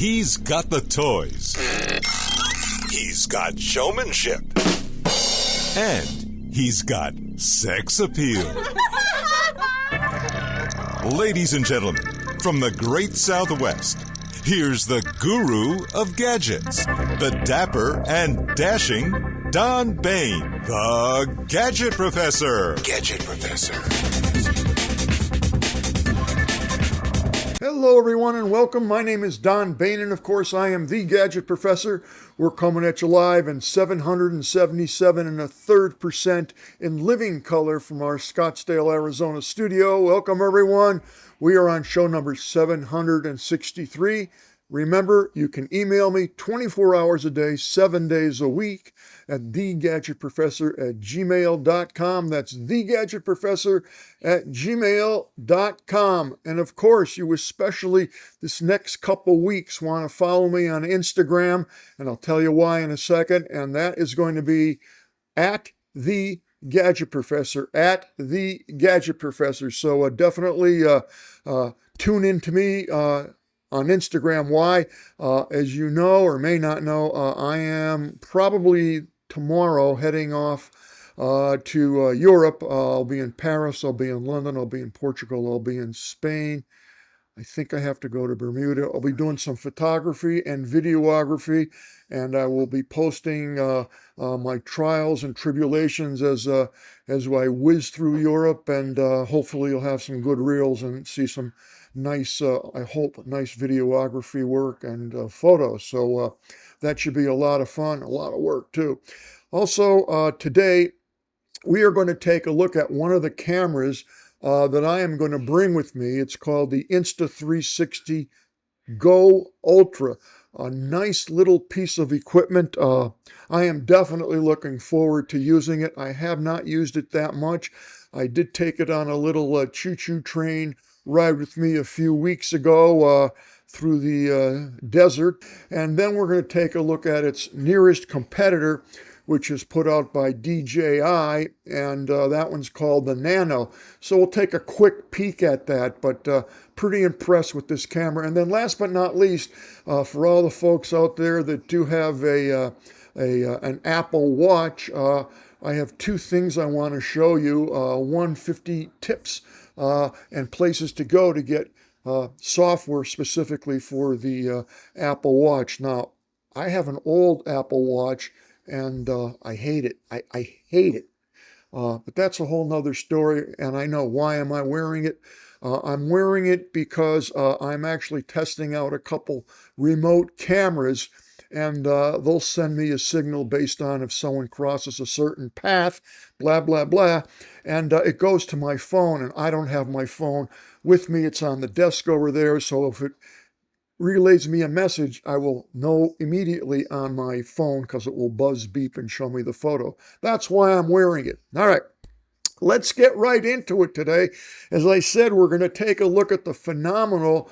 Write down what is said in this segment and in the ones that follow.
He's got the toys. He's got showmanship. And he's got sex appeal. Ladies and gentlemen, from the great Southwest, here's the guru of gadgets, the dapper and dashing Don Baine, the Gadget Professor. Gadget Professor. Hello, everyone, and welcome. My name is Don Baine, and of course, I am the Gadget Professor. We're coming at you live in 777 1/3% in living color from our Scottsdale, Arizona studio. Welcome, everyone. We are on show number 763. Remember, you can email me 24 hours a day, 7 days a week at thegadgetprofessor@gmail.com. That's thegadgetprofessor@gmail.com. And of course, you especially this next couple weeks want to follow me on Instagram, and I'll tell you why in a second. And that is going to be at the Gadget Professor, at the Gadget Professor. So definitely tune in to me on Instagram. Why? As you know or may not know, I am probably tomorrow heading off to Europe. I'll be in Paris, I'll be in London, I'll be in Portugal, I'll be in Spain. I think I have to go to Bermuda. I'll be doing some photography and videography, and I will be posting my trials and tribulations as I whiz through Europe, and hopefully you'll have some good reels and see some nice, I hope, nice videography work and photos. So that should be a lot of fun, a lot of work too. Also, today we are going to take a look at one of the cameras that I am going to bring with me. It's called the Insta360 GO Ultra. A nice little piece of equipment. I am definitely looking forward to using it. I have not used it that much. I did take it on a little choo-choo train ride with me a few weeks ago through the desert. And then we're going to take a look at its nearest competitor, which is put out by DJI, and that one's called the Nano. So we'll take a quick peek at that, but pretty impressed with this camera. And then last but not least, for all the folks out there that do have an Apple Watch, I have two things I want to show you. 150 tips and places to go to get software specifically for the Apple Watch. Now, I have an old Apple Watch, and I hate it. I hate it. But that's a whole nother story, and I know why am I wearing it. I'm wearing it because I'm actually testing out a couple remote cameras, and they'll send me a signal based on if someone crosses a certain path, blah, blah, blah, and it goes to my phone, and I don't have my phone with me. It's on the desk over there, so if it relays me a message, I will know immediately on my phone because it will buzz, beep, and show me the photo. That's why I'm wearing it. All right, let's get right into it today. As I said, we're going to take a look at the phenomenal,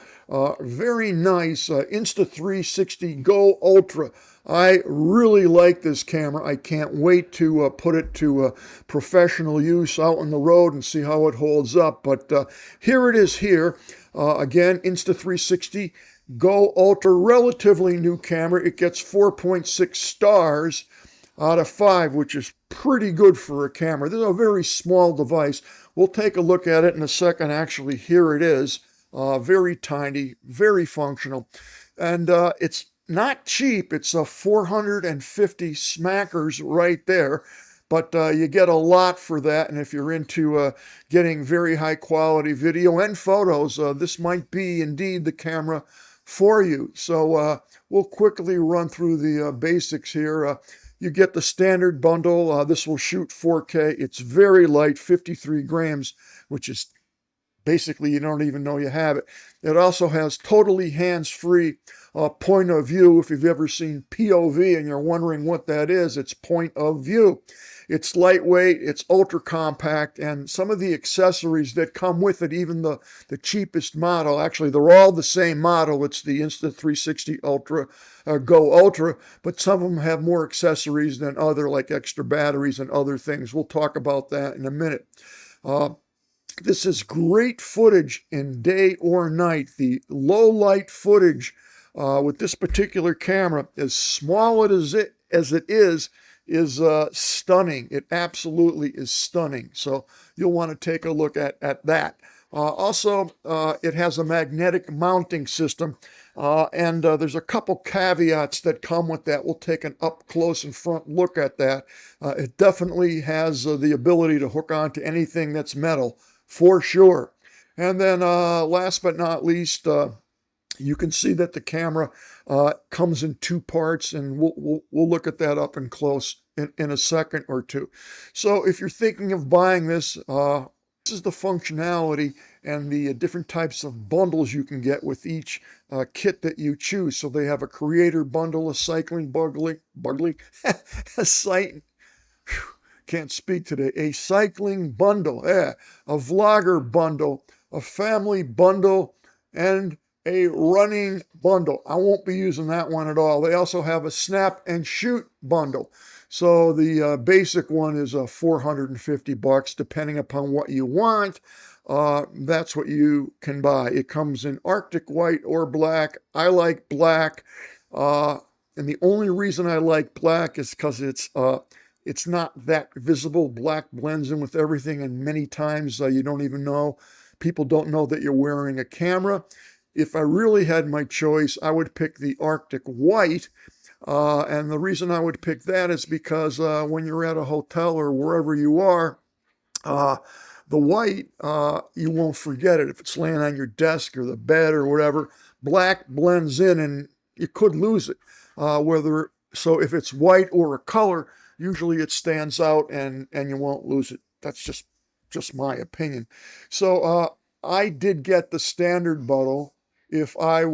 very nice Insta360 GO Ultra. I really like this camera. I can't wait to put it to professional use out on the road and see how it holds up. But here it is here. Again, Insta360 GO Ultra, relatively new camera. It gets 4.6 stars out of 5, which is pretty good for a camera. This is a very small device. We'll take a look at it in a second. Actually, here it is. Very tiny, very functional. And it's not cheap. It's a 450 smackers right there. But you get a lot for that. And if you're into getting very high quality video and photos, this might be indeed the camera for you. So we'll quickly run through the basics here. You get the standard bundle. This will shoot 4K. It's very light, 53 grams, which is basically you don't even know you have it. It also has totally hands-free point of view. If you've ever seen POV and you're wondering what that is, it's point of view. It's lightweight, it's ultra compact, and some of the accessories that come with it, even the cheapest model, actually they're all the same model. It's the Insta360 Ultra, GO Ultra, but some of them have more accessories than other, like extra batteries and other things. We'll talk about that in a minute. This is great footage in day or night. The low light footage with this particular camera, as small as it is stunning. It absolutely is stunning. So you'll want to take a look at that. Also, it has a magnetic mounting system, and there's a couple caveats that come with that. We'll take an up close and front look at that. It definitely has the ability to hook onto anything that's metal, for sure. And then last but not least, you can see that the camera comes in two parts, and we'll look at that up and close in a second or two. So if you're thinking of buying this, this is the functionality and the different types of bundles you can get with each kit that you choose. So they have a creator bundle, a cycling bundle, a can't speak today, a cycling bundle, a vlogger bundle, a family bundle, and a running bundle. I won't be using that one at all. They also have a snap and shoot bundle. So the basic one is $450, depending upon what you want. That's what you can buy. It comes in Arctic white or black. I like black, and the only reason I like black is because it's not that visible. Black blends in with everything, and many times you don't even know. People don't know that you're wearing a camera. If I really had my choice, I would pick the Arctic white. And the reason I would pick that is because when you're at a hotel or wherever you are, the white, you won't forget it. If it's laying on your desk or the bed or whatever, black blends in and you could lose it. So if it's white or a color, usually it stands out and you won't lose it. That's just my opinion. So I did get the standard bundle. If I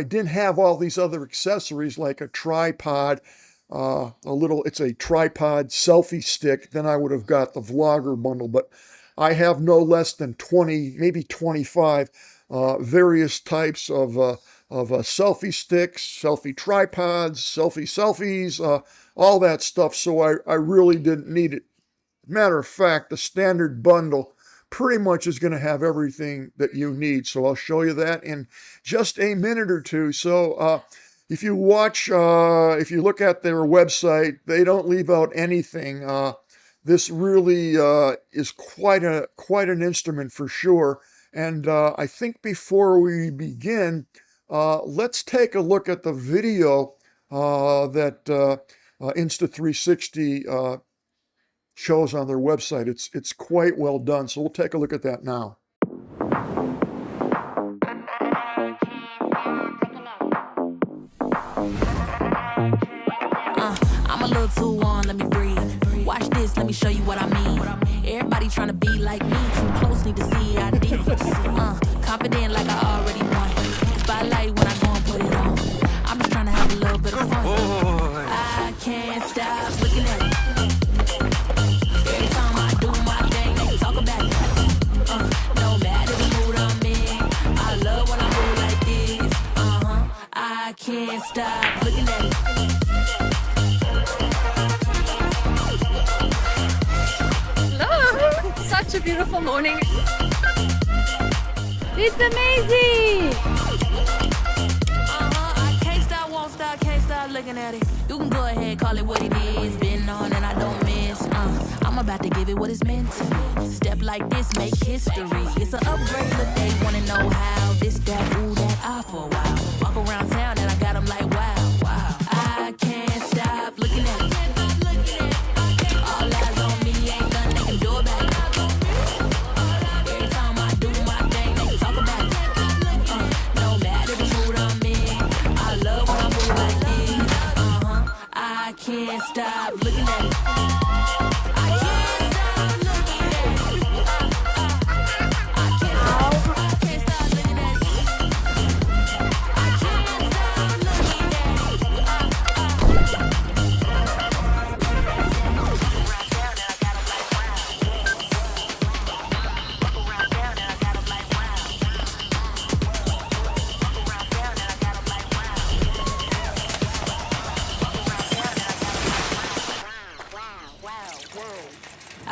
didn't have all these other accessories like a tripod, it's a tripod selfie stick, then I would have got the vlogger bundle. But I have no less than 20, maybe 25 various types of selfie sticks, selfie tripods, selfies, all that stuff. So I really didn't need it. Matter of fact, the standard bundle pretty much is going to have everything that you need. So I'll show you that in just a minute or two. So if you if you look at their website, they don't leave out anything. This really is quite an instrument for sure. And I think before we begin, let's take a look at the video that Insta360 shows on their website. It's quite well done. So we'll take a look at that now. I'm a little too on, let me breathe. Watch this, let me show you what I mean. Everybody trying to be like me, too close, need to see ID. Confident like I already won. Spotlight when I go and put it on. I'm just trying to have a little bit of fun. I can't stop looking at it. Every time I do my thing, they talk about it. No matter the mood I'm in, I love when I move like this. I can't stop looking at it. Hello! Such a beautiful morning. It's amazing! I can't stop, won't stop, can't stop looking at it. You can go ahead, call it what it is. Been on and I don't miss. I'm about to give it what it's meant to be. Step like this, make history. It's an upgrade, but they wanna know how. This, that, ooh, that, I for a while. Walk around town and I got them like wow, wow. I can't stop looking at it. All eyes on me, ain't nothing they can do about it. Every time I do my thing, they talk about it. No matter the mood I'm in, I love when I move like this. I can't stop looking at it. I can't stop looking at it. I can't stop looking at it.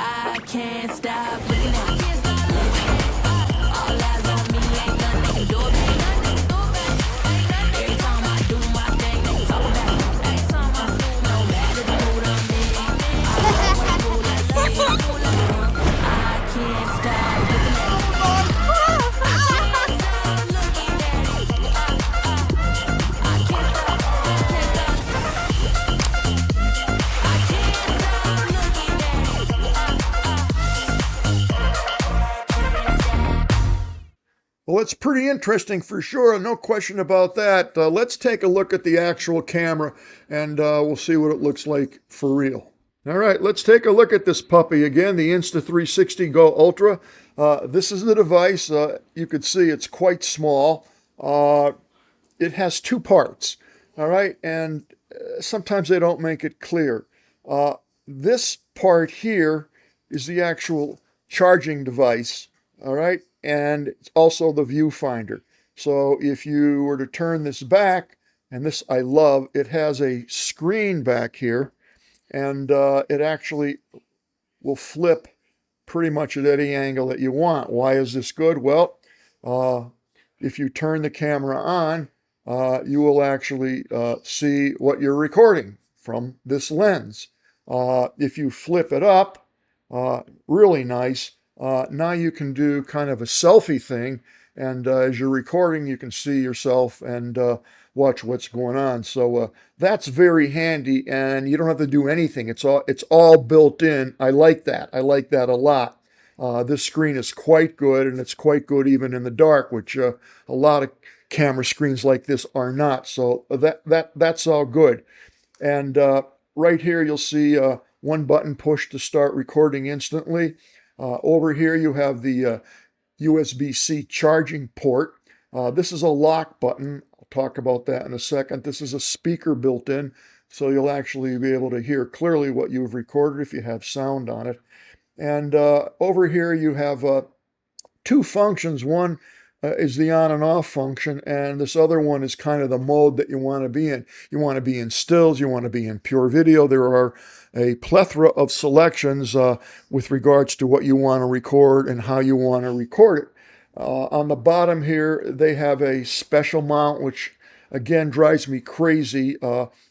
I can't stop looking I can't stop looking at it. All eyes on me, ain't nothing they can do about it. Well, it's pretty interesting for sure. No question about that. Let's take a look at the actual camera and we'll see what it looks like for real. All right, let's take a look at this puppy again, the Insta360 GO Ultra. This is the device. You can see it's quite small. It has two parts, all right, and sometimes they don't make it clear. This part here is the actual charging device, all right, and it's also the viewfinder. So if you were to turn this back, and this I love, it has a screen back here, and it actually will flip pretty much at any angle that you want. Why is this good? Well, if you turn the camera on, you will actually see what you're recording from this lens. If you flip it up, really nice, now you can do kind of a selfie thing, and as you're recording, you can see yourself and watch what's going on. So that's very handy, and you don't have to do anything. It's all built in. I like that. I like that a lot. This screen is quite good, and it's quite good even in the dark, which a lot of camera screens like this are not. So that's all good. And right here you'll see one button push to start recording instantly. Over here you have the USB-C charging port. This is a lock button. I'll talk about that in a second. This is a speaker built in, so you'll actually be able to hear clearly what you've recorded if you have sound on it. And over here you have two functions. One is the on and off function, and this other one is kind of the mode that you want to be in. You want to be in stills, you want to be in pure video. There are a plethora of selections with regards to what you want to record and how you want to record it. On the bottom here, they have a special mount, which again drives me crazy.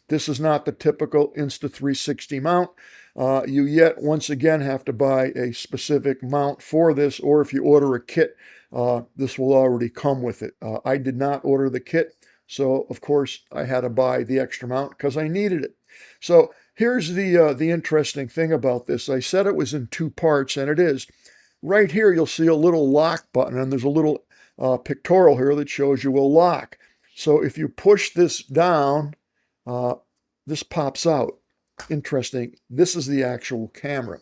This is not the typical Insta360 mount. You yet once again have to buy a specific mount for this, or if you order a kit, this will already come with it. I did not order the kit, so of course I had to buy the extra mount because I needed it. So here's the interesting thing about this. I said it was in two parts, and it is. Right here you'll see a little lock button, and there's a little pictorial here that shows you a lock. So if you push this down, this pops out. Interesting. This is the actual camera.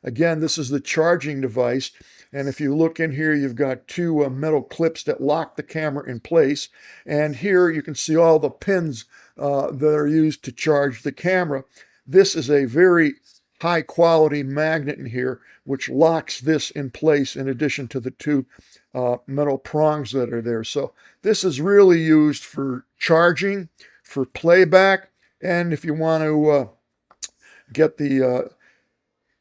Again, this is the charging device, and if you look in here, you've got two metal clips that lock the camera in place, and here you can see all the pins that are used to charge the camera. This is a very high quality magnet in here which locks this in place in addition to the two metal prongs that are there. So this is really used for charging, for playback, and if you want to get the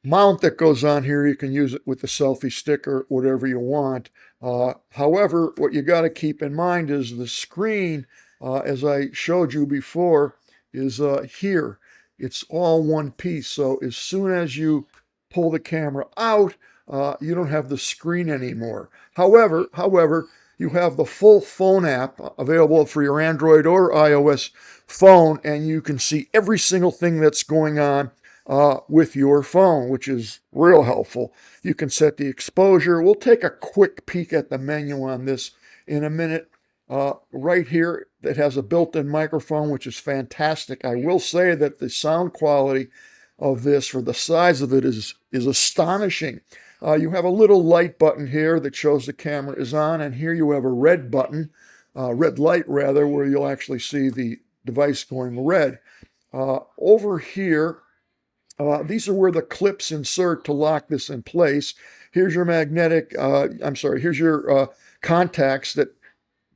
mount that goes on here, you can use it with the selfie stick or whatever you want. However, what you got to keep in mind is the screen, as I showed you before, is here. It's all one piece. So as soon as you pull the camera out, you don't have the screen anymore. However, you have the full phone app available for your Android or iOS phone, and you can see every single thing that's going on with your phone, which is real helpful. You can set the exposure. We'll take a quick peek at the menu on this in a minute. Right here, it has a built-in microphone, which is fantastic. I will say that the sound quality of this, for the size of it, is astonishing. You have a little light button here that shows the camera is on, and here you have a red button, red light rather, where you'll actually see the device going red. Over here, these are where the clips insert to lock this in place. Here's your here's your contacts that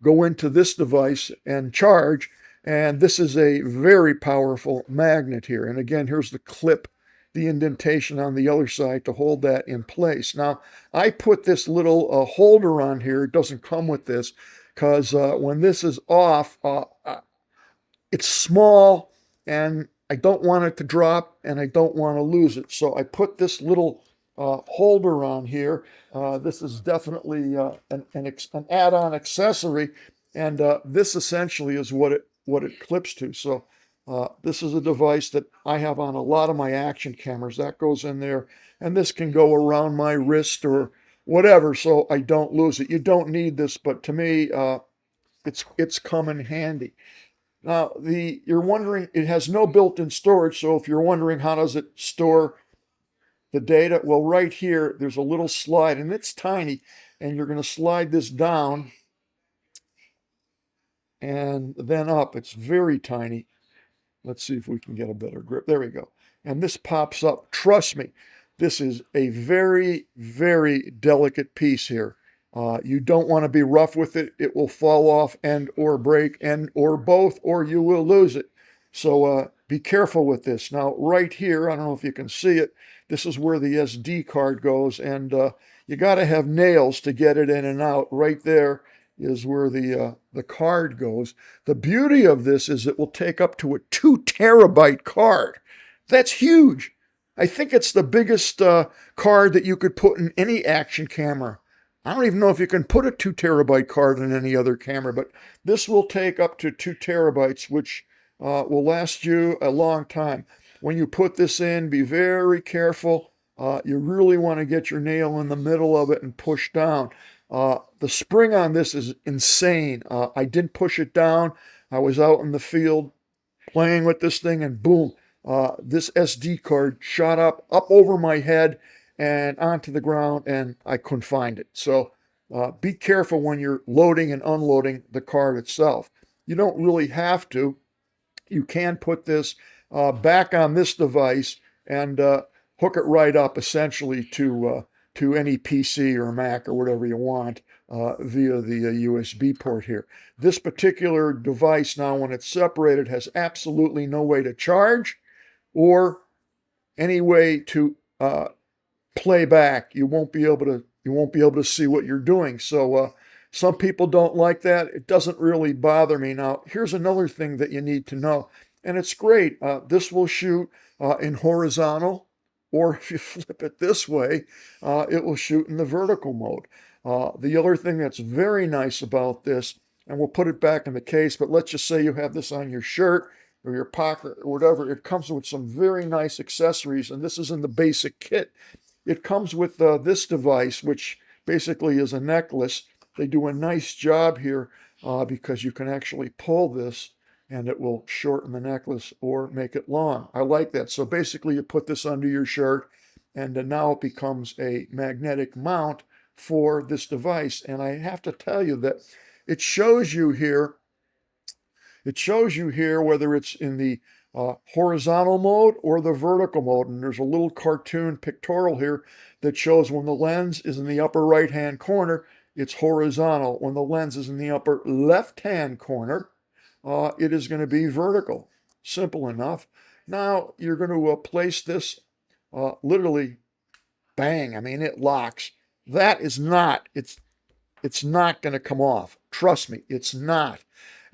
go into this device and charge, and this is a very powerful magnet here. And again, here's the clip, the indentation on the other side to hold that in place. Now, I put this little holder on here. It doesn't come with this because when this is off, it's small, and I don't want it to drop, and I don't want to lose it. So I put this little holder on here. This is definitely an add-on accessory, and this essentially is what it clips to. So this is a device that I have on a lot of my action cameras. That goes in there, and this can go around my wrist or whatever, so I don't lose it. You don't need this, but to me, it's come in handy. Now, you're wondering, it has no built-in storage, so if you're wondering how does it store the data, well, right here, there's a little slide, and it's tiny, and you're going to slide this down and then up. It's very tiny. Let's see if we can get a better grip. There we go. And this pops up. Trust me, this is a very, very delicate piece here. You don't want to be rough with it. It will fall off and or break and or both, or you will lose it. So be careful with this. Now, right here, I don't know if you can see it, this is where the SD card goes, and you got to have nails to get it in and out. Right there is where the card goes. The beauty of this is it will take up to a 2 terabyte card. That's huge. I think it's the biggest card that you could put in any action camera. I don't even know if you can put a 2 terabyte card in any other camera, but this will take up to 2 terabytes, which will last you a long time. When you put this in, be very careful. You really want to get your nail in the middle of it and push down. The spring on this is insane. I didn't push it down. I was out in the field playing with this thing, and boom, this SD card shot up over my head and onto the ground, and I couldn't find it. So be careful when you're loading and unloading the card itself. You don't really have to. You can put this back on this device and hook it right up essentially to any PC or Mac or whatever you want via the USB port here. This particular device now, when it's separated, has absolutely no way to charge or any way to play back. You won't be able to see what you're doing. So some people don't like that. It doesn't really bother me. Now, here's another thing that you need to know, and it's great. This will shoot in horizontal, or if you flip it this way, it will shoot in the vertical mode. The other thing that's very nice about this, and we'll put it back in the case, but let's just say you have this on your shirt or your pocket or whatever, it comes with some very nice accessories, and this is in the basic kit. It comes with this device, which basically is a necklace. They do a nice job here because you can actually pull this and it will shorten the necklace or make it long. I like that. So basically you put this under your shirt, and now it becomes a magnetic mount for this device. And I have to tell you that it shows you here whether it's in the horizontal mode or the vertical mode. And there's a little cartoon pictorial here that shows when the lens is in the upper right-hand corner, it's horizontal. When the lens is in the upper left-hand corner, it is going to be vertical. Simple enough. Now you're going to place this literally, bang. I mean, it locks. That is not, it's not going to come off. Trust me, it's not.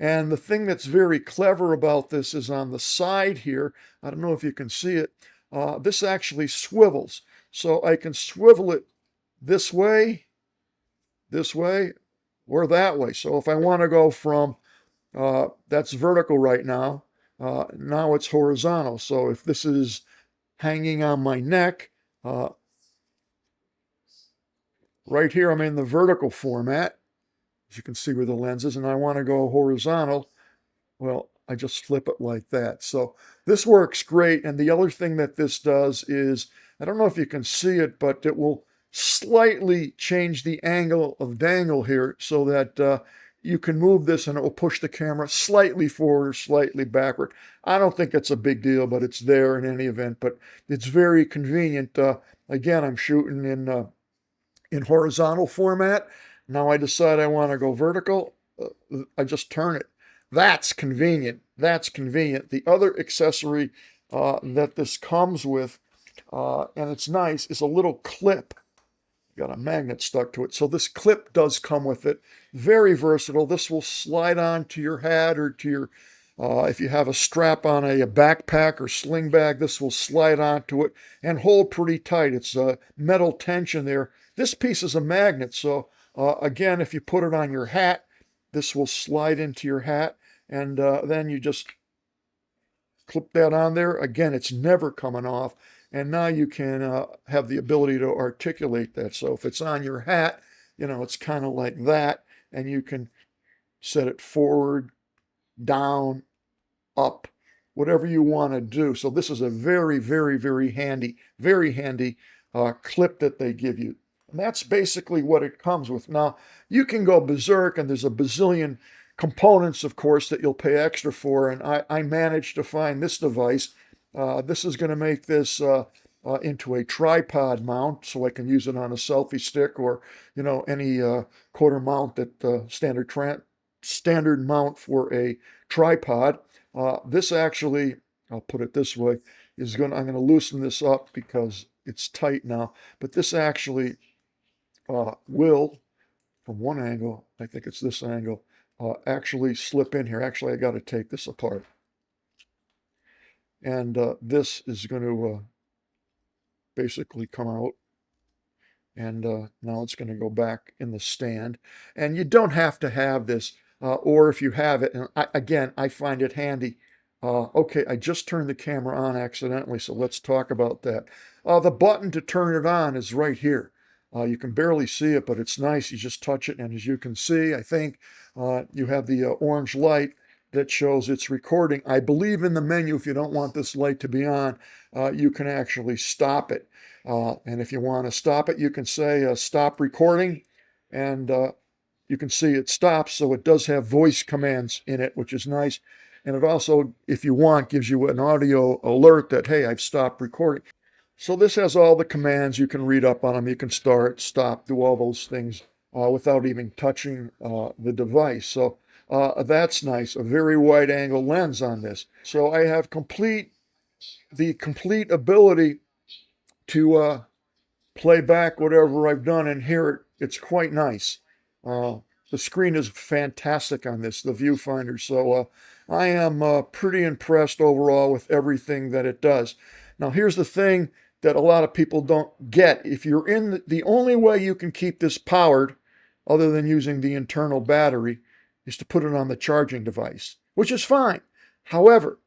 And the thing that's very clever about this is on the side here, I don't know if you can see it, this actually swivels. So I can swivel it this way, or that way. So if I want to go from, that's vertical right now, now it's horizontal. So if this is hanging on my neck, right here I'm in the vertical format, as you can see where the lens is, and I want to go horizontal, well, I just flip it like that. So this works great. And the other thing that this does is, I don't know if you can see it, but it will slightly change the angle of dangle here so that you can move this and it will push the camera slightly forward or slightly backward. I don't think it's a big deal, but it's there in any event. But it's very convenient. Again, I'm shooting in horizontal format. Now I decide I want to go vertical. I just turn it. That's convenient. That's convenient. The other accessory that this comes with, and it's nice, is a little clip. Got a magnet stuck to it. So this clip does come with it. Very versatile. This will slide on to your hat or to your, if you have a strap on a backpack or sling bag, this will slide onto it and hold pretty tight. It's a metal tension there. This piece is a magnet. So again, if you put it on your hat, this will slide into your hat, and then you just clip that on there. Again, it's never coming off. And now you can have the ability to articulate that. So if it's on your hat, it's kind of like that, and you can set it forward, down, up, whatever you want to do. So this is a very, very, very handy clip that they give you. And that's basically what it comes with. Now, you can go berserk, and there's a bazillion components, of course, that you'll pay extra for. And I managed to find this device. This is going to make this into a tripod mount, so I can use it on a selfie stick or, any quarter mount that standard mount for a tripod. This actually, I'll put it this way, I'm going to loosen this up because it's tight now, but this actually will, from one angle, I think it's this angle, actually slip in here. Actually, I got to take this apart. And this is going to basically come out. And now it's going to go back in the stand. And you don't have to have this, or if you have it, and I find it handy. Okay, I just turned the camera on accidentally, so let's talk about that. The button to turn it on is right here. You can barely see it, but it's nice. You just touch it, and as you can see, I think you have the orange light that shows it's recording. I believe in the menu, if you don't want this light to be on, you can actually stop it. And if you want to stop it, you can say stop recording, and you can see it stops. So it does have voice commands in it, which is nice. And it also, if you want, gives you an audio alert that, hey, I've stopped recording. So this has all the commands. You can read up on them. You can start, stop, do all those things without even touching the device. So that's nice. A very wide angle lens on this. So I have the complete ability to play back whatever I've done and hear it. It's quite nice. The screen is fantastic on this, the viewfinder. So I am pretty impressed overall with everything that it does. Now here's the thing that a lot of people don't get. If you're in the only way you can keep this powered, other than using the internal battery, is to put it on the charging device, which is fine. However,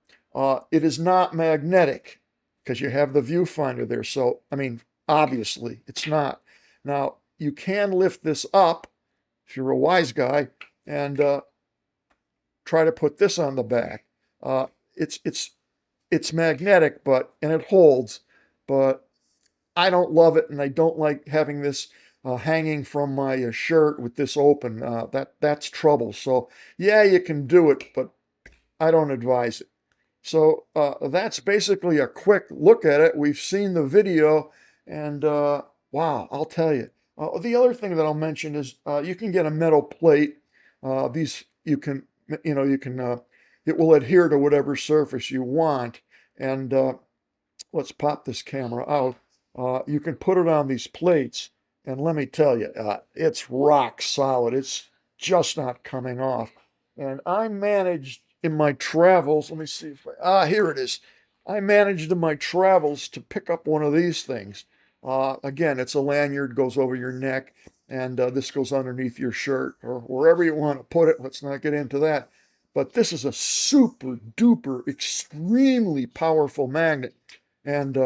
it is not magnetic because you have the viewfinder there. So, I mean, obviously it's not. Now, you can lift this up if you're a wise guy and try to put this on the back. It's magnetic, and it holds, but I don't love it, and I don't like having this hanging from my shirt with this open. That's trouble. So yeah, you can do it, but I don't advise it. So that's basically a quick look at it. We've seen the video, and wow, I'll tell you. The other thing that I'll mention is you can get a metal plate. These it will adhere to whatever surface you want. And let's pop this camera out. You can put it on these plates, and let me tell you, it's rock solid. It's just not coming off. And I managed in my travels, let me see if here it is. I managed in my travels to pick up one of these things. Again, it's a lanyard, goes over your neck, and this goes underneath your shirt or wherever you want to put it. Let's not get into that. But this is a super duper, extremely powerful magnet. And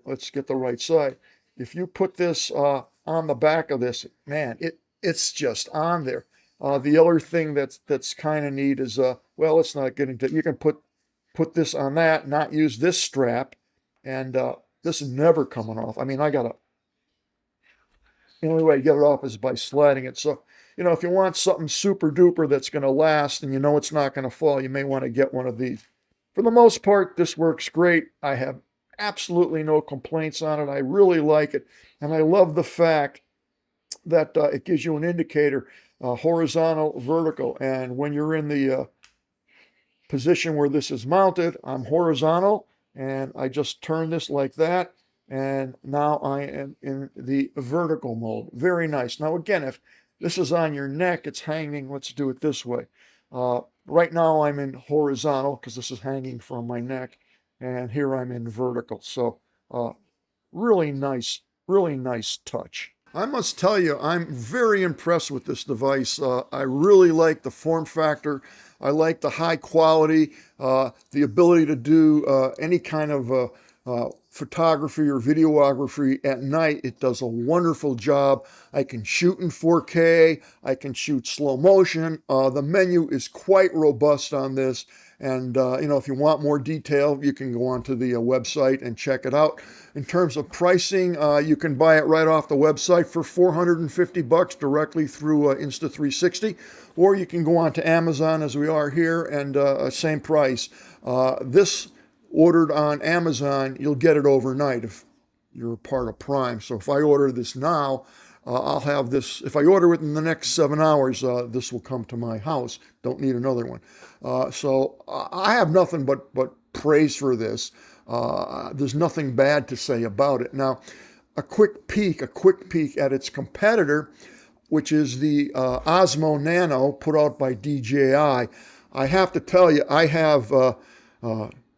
let's get the right side. If you put this on the back of this, man, it's just on there. The other thing that's kind of neat is, well, let's not get into it. You can put this on that, not use this strap, and this is never coming off. I mean, the only way to get it off is by sliding it. So, if you want something super duper that's going to last and it's not going to fall, you may want to get one of these. For the most part, this works great. I have absolutely no complaints on it. I really like it. And I love the fact that it gives you an indicator, horizontal, vertical. And when you're in the position where this is mounted, I'm horizontal, and I just turn this like that. And now I am in the vertical mode. Very nice. Now, again, if this is on your neck, it's hanging. Let's do it this way. Right now I'm in horizontal because this is hanging from my neck. And here I'm in vertical. So really nice touch. I must tell you, I'm very impressed with this device. I really like the form factor. I like the high quality, the ability to do any kind of photography or videography at night, it does a wonderful job. I can shoot in 4K. I can shoot slow motion. The menu is quite robust on this. And, if you want more detail, you can go onto the website and check it out. In terms of pricing, you can buy it right off the website for $450 directly through Insta360, or you can go on to Amazon as we are here and same price. This ordered on Amazon, you'll get it overnight if you're a part of Prime. So if I order this now, I'll have this. If I order within the next 7 hours, this will come to my house. Don't need another one. So I have nothing but praise for this. There's nothing bad to say about it. Now, a quick peek at its competitor, which is the Osmo Nano put out by DJI. I have to tell you, I have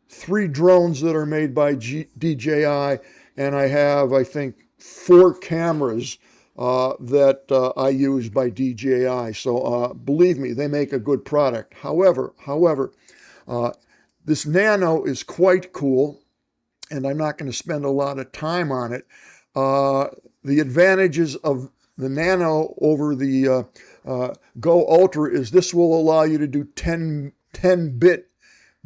3 drones that are made by DJI, and I have, I think, 4 cameras that I use by DJI. So believe me, they make a good product. However, this Nano is quite cool, and I'm not going to spend a lot of time on it. The advantages of the Nano over the Go Ultra is this will allow you to do 10-bit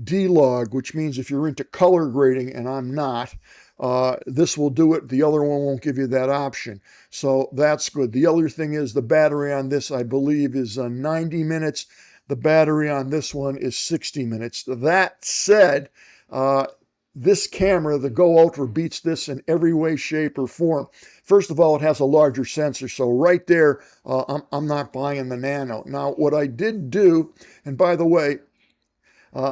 D-Log, which means if you're into color grading, and I'm not, this will do it. The other one won't give you that option. So that's good. The other thing is the battery on this, I believe, is 90 minutes. The battery on this one is 60 minutes. That said, this camera, the Go Ultra, beats this in every way, shape, or form. First of all, it has a larger sensor. So right there, I'm not buying the Nano. Now, what I did do, and by the way,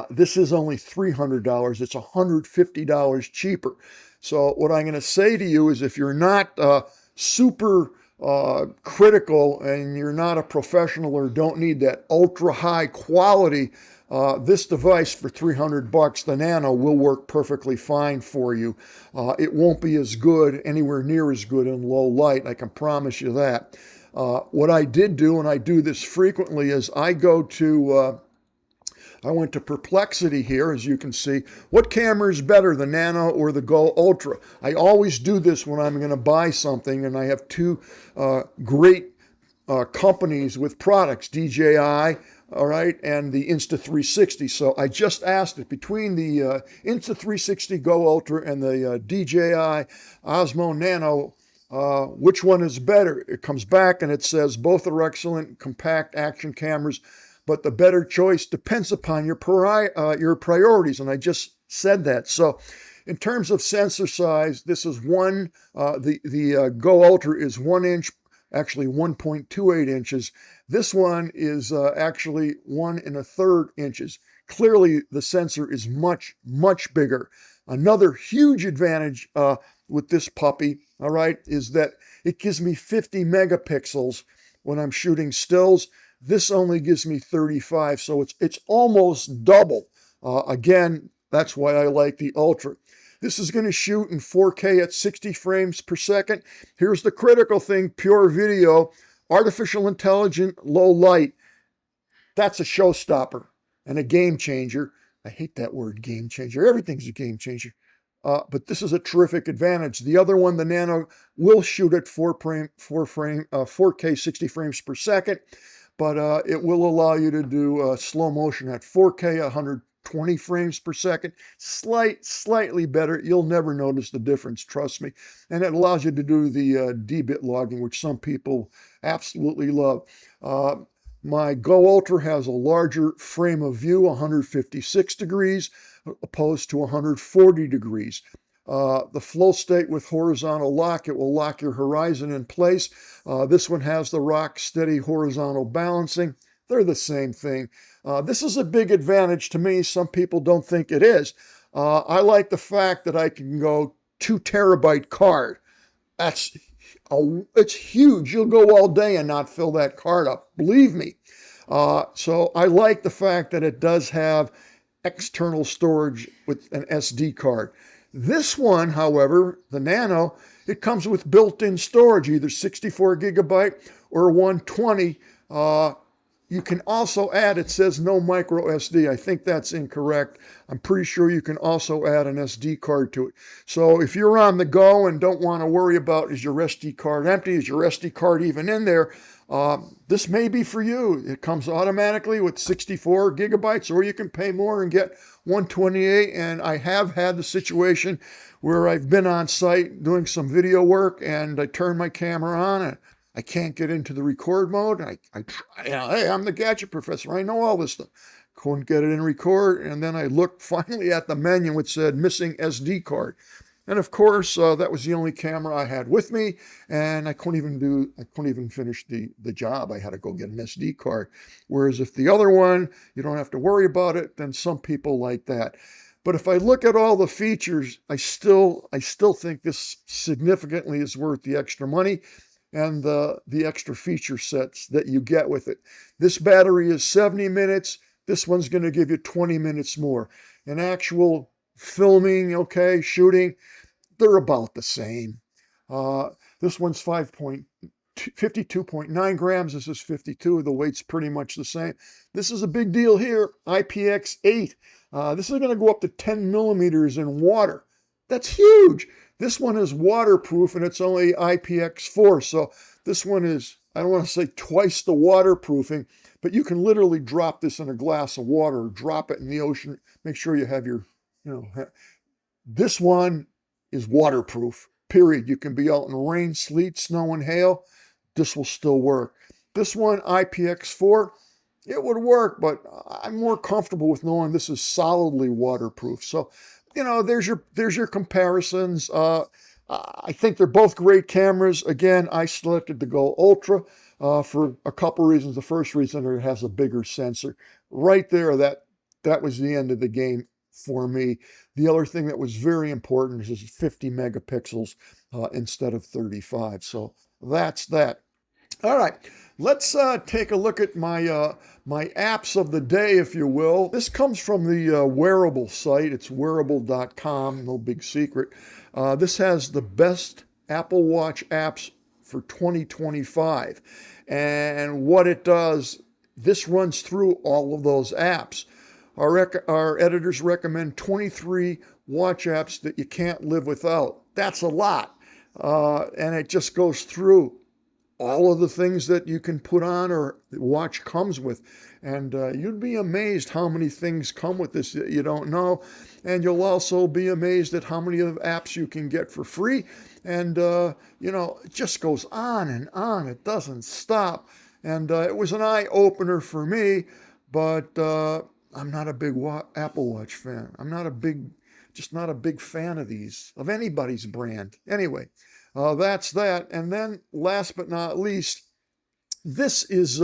this is only $300. It's $150 cheaper. So what I'm going to say to you is if you're not super critical and you're not a professional or don't need that ultra high quality, this device for $300, the Nano, will work perfectly fine for you. It won't be as good, anywhere near as good in low light. I can promise you that. What I did do, and I do this frequently, is I went to Perplexity here, as you can see. What camera is better, the Nano or the Go Ultra? I always do this when I'm going to buy something, and I have 2 great companies with products, DJI, all right, and the Insta360. So I just asked it between the Insta360 GO Ultra and the DJI Osmo Nano, which one is better? It comes back and it says both are excellent compact action cameras, but the better choice depends upon your priorities. And I just said that. So in terms of sensor size, this is the Go Ultra is 1 inch, actually 1.28 inches. This one is actually 1 1/3 inches. Clearly the sensor is much, much bigger. Another huge advantage with this puppy, all right, is that it gives me 50 megapixels when I'm shooting stills. This only gives me 35, so it's almost double. Again, that's why I like the Ultra. This is going to shoot in 4K at 60 frames per second. Here's the critical thing, pure video, artificial intelligence, low light. That's a showstopper and a game changer. I hate that word, game changer. Everything's a game changer. But this is a terrific advantage. The other one, the Nano, will shoot at 4K 60 frames per second. But it will allow you to do slow motion at 4K, 120 frames per second. Slightly better. You'll never notice the difference, trust me. And it allows you to do the D-bit logging, which some people absolutely love. My Go Ultra has a larger frame of view, 156 degrees, opposed to 140 degrees. The FlowState with horizontal lock, it will lock your horizon in place. This one has the rock steady horizontal balancing. They're the same thing. This is a big advantage to me. Some people don't think it is. I like the fact that I can go 2 terabyte card. It's huge. You'll go all day and not fill that card up. Believe me. So I like the fact that it does have external storage with an SD card. This one, however, the Nano, it comes with built-in storage, either 64 gigabyte or 120. you can also add, it says no micro SD. I think that's incorrect. I'm pretty sure you can also add an SD card to it. So if you're on the go and don't want to worry about, is your SD card empty? Is your SD card even in there? This may be for you. It comes automatically with 64 gigabytes, or you can pay more and get 128. And I have had the situation where I've been on site doing some video work and I turn my camera on and I can't get into the record mode. I try, hey, I'm the Gadget Professor. I know all this stuff. Couldn't get it in record. And then I looked finally at the menu, which said missing SD card. And of course, that was the only camera I had with me, and I couldn't even finish the job. I had to go get an SD card. Whereas if the other one, you don't have to worry about it, then some people like that. But if I look at all the features, I still think this significantly is worth the extra money and the extra feature sets that you get with it. This battery is 70 minutes. This one's going to give you 20 minutes more. An actual filming, okay, shooting, they're about the same. This one's 52.9 grams. This is 52. The weight's pretty much the same. This is a big deal here. IPX8. This is going to go up to 10 millimeters in water. That's huge. This one is waterproof and it's only IPX4. So this one is, I don't want to say twice the waterproofing, but you can literally drop this in a glass of water, drop it in the ocean. Make sure you have your, this one is waterproof, period. You can be out in rain, sleet, snow, and hail. This will still work. This one, IPX4, it would work, but I'm more comfortable with knowing this is solidly waterproof. So, there's your comparisons. I think they're both great cameras. Again, I selected the GO Ultra for a couple reasons. The first reason, it has a bigger sensor. Right there, that was the end of the game for me. The other thing that was very important is 50 megapixels instead of 35. So that's that. All right, let's take a look at my my apps of the day, if you will. This comes from the wearable site. It's wearable.com, no big secret. This has the best Apple Watch apps for 2025. And what it does, this runs through all of those apps. Our editors recommend 23 watch apps that you can't live without. That's a lot. And it just goes through all of the things that you can put on or the watch comes with. And you'd be amazed how many things come with this that you don't know. And you'll also be amazed at how many of the apps you can get for free. And, it just goes on and on. It doesn't stop. And it was an eye-opener for me, but I'm not a big Apple Watch fan. I'm just not a big fan of these, of anybody's brand. Anyway, that's that. And then last but not least, this is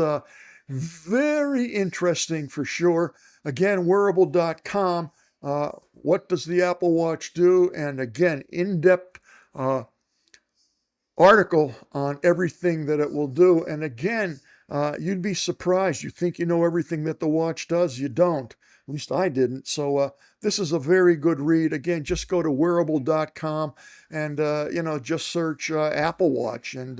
very interesting for sure. Again, wearable.com. What does the Apple Watch do? And again, in-depth article on everything that it will do. And again, you'd be surprised. You think you know everything that the watch does. You don't. At least I didn't. So this is a very good read. Again, just go to wearable.com and just search Apple Watch, and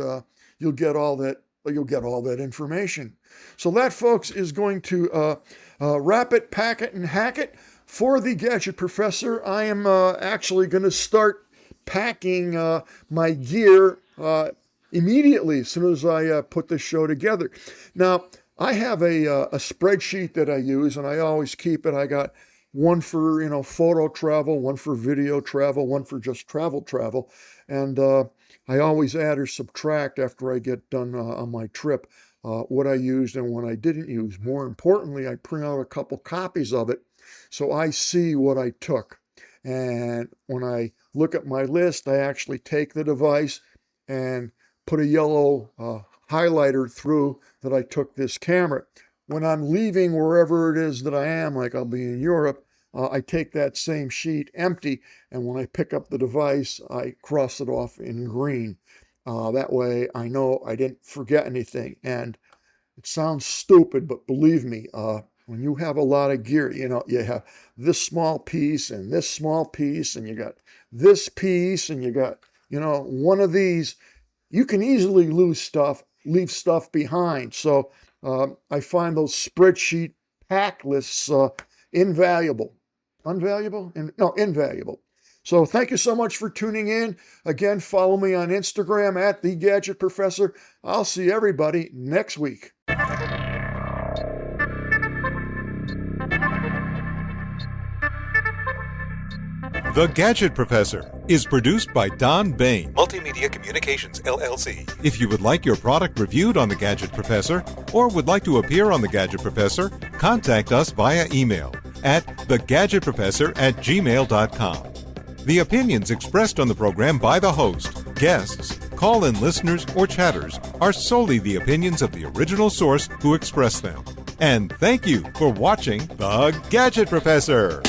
you'll get all that information. So that, folks, is going to wrap it, pack it, and hack it for the Gadget Professor. I am actually going to start packing my gear immediately as soon as I put this show together. Now, I have a spreadsheet that I use, and I always keep it. I got one for photo travel, one for video travel, one for just travel, and I always add or subtract after I get done on my trip what I used and what I didn't use. More importantly, I print out a couple copies of it so I see what I took. And when I look at my list, I actually take the device and put a yellow highlighter through that I took this camera. When I'm leaving wherever it is that I am, like I'll be in Europe, I take that same sheet empty, and when I pick up the device, I cross it off in green. That way I know I didn't forget anything. And it sounds stupid, but believe me, when you have a lot of gear, you have this small piece and this small piece, and you got this piece, and you got, one of these, you can easily leave stuff behind. So I find those spreadsheet pack lists invaluable. Invaluable. So thank you so much for tuning in. Again, follow me on Instagram at The Gadget Professor. I'll see everybody next week. The Gadget Professor is produced by Don Baine, Multimedia Communications, LLC. If you would like your product reviewed on The Gadget Professor or would like to appear on The Gadget Professor, contact us via email at thegadgetprofessor@gmail.com. The opinions expressed on the program by the host, guests, call-in listeners, or chatters are solely the opinions of the original source who expressed them. And thank you for watching The Gadget Professor.